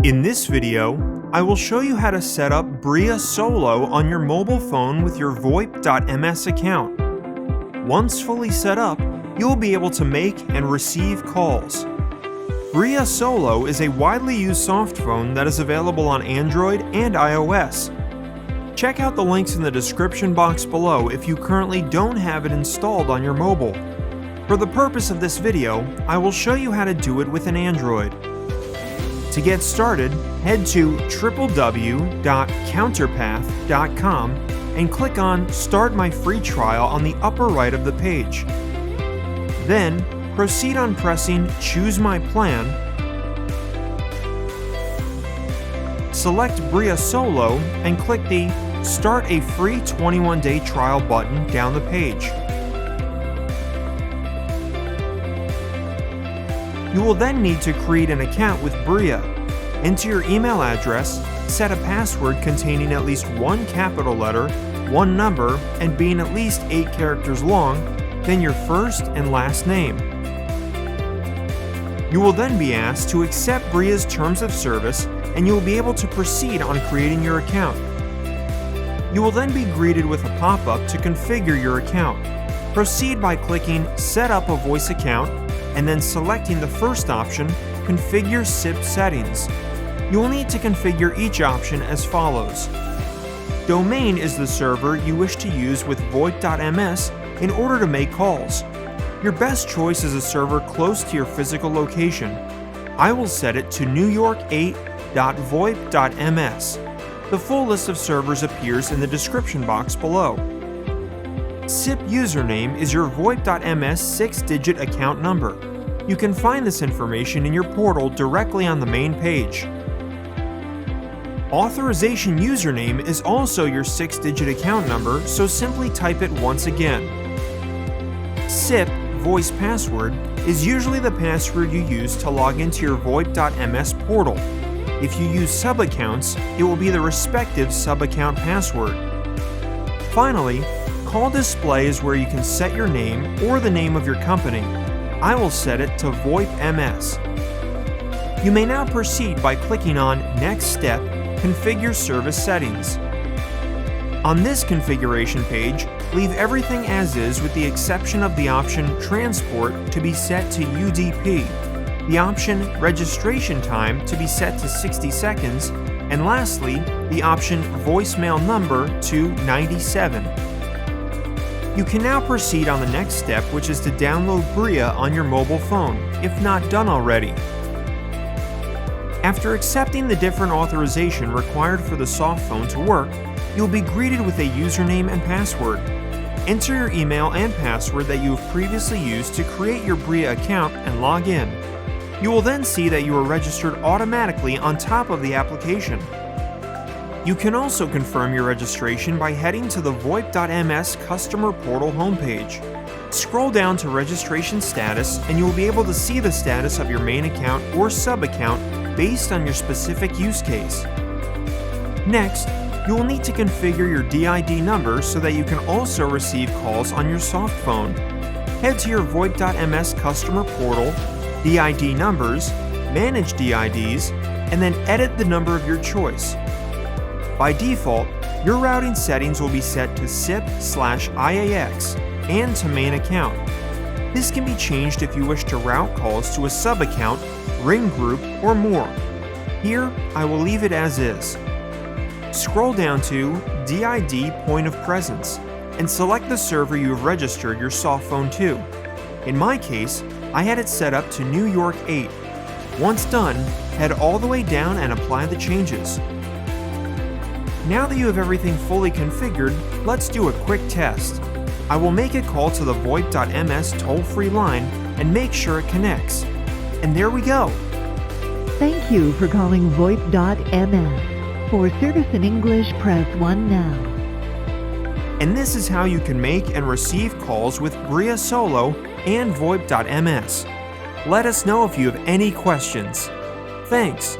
In this video, I will show you how to set up Bria Solo on your mobile phone with your VoIP.ms account. Once fully set up, you will be able to make and receive calls. Bria Solo is a widely used soft phone that is available on Android and iOS. Check out the links in the description box below if you currently don't have it installed on your mobile. For the purpose of this video, I will show you how to do it with an Android. To get started, head to www.counterpath.com and click on Start My Free Trial on the upper right of the page. Then, proceed on pressing Choose My Plan, select Bria Solo, and click the Start a Free 21-Day Trial button down the page. You will then need to create an account with Bria. Enter your email address, set a password containing at least one capital letter, one number, and being at least 8 characters long, then your first and last name. You will then be asked to accept Bria's terms of service, and you will be able to proceed on creating your account. You will then be greeted with a pop-up to configure your account. Proceed by clicking Set up a voice account, and then selecting the first option, Configure SIP Settings. You will need to configure each option as follows. Domain is the server you wish to use with VoIP.ms in order to make calls. Your best choice is a server close to your physical location. I will set it to newyork8.voip.ms. The full list of servers appears in the description box below. SIP username is your VoIP.ms 6-digit account number. You can find this information in your portal directly on the main page. Authorization username is also your 6-digit account number, so simply type it once again. SIP voice password is usually the password you use to log into your VoIP.ms portal. If you use sub-accounts, it will be the respective sub-account password. Finally, call display is where you can set your name or the name of your company. I will set it to VoIP.ms. You may now proceed by clicking on Next Step, Configure Service Settings. On this configuration page, leave everything as is with the exception of the option Transport to be set to UDP, the option Registration Time to be set to 60 seconds, and lastly, the option Voicemail Number to 97. You can now proceed on the next step, which is to download Bria on your mobile phone, if not done already. After accepting the different authorization required for the soft phone to work, you'll be greeted with a username and password. Enter your email and password that you have previously used to create your Bria account and log in. You will then see that you are registered automatically on top of the application. You can also confirm your registration by heading to the VoIP.ms customer portal homepage. Scroll down to registration status and you will be able to see the status of your main account or sub-account based on your specific use case. Next, you will need to configure your DID number so that you can also receive calls on your soft phone. Head to your VoIP.ms customer portal, DID numbers, manage DIDs, and then edit the number of your choice. By default, your routing settings will be set to SIP/IAX and to main account. This can be changed if you wish to route calls to a sub-account, ring group, or more. Here, I will leave it as is. Scroll down to DID Point of Presence and select the server you have registered your soft phone to. In my case, I had it set up to New York 8. Once done, head all the way down and apply the changes. Now that you have everything fully configured, let's do a quick test. I will make a call to the VoIP.ms toll-free line and make sure it connects. And there we go. Thank you for calling VoIP.ms. For service in English, press 1 now. And this is how you can make and receive calls with Bria Solo and VoIP.ms. Let us know if you have any questions. Thanks.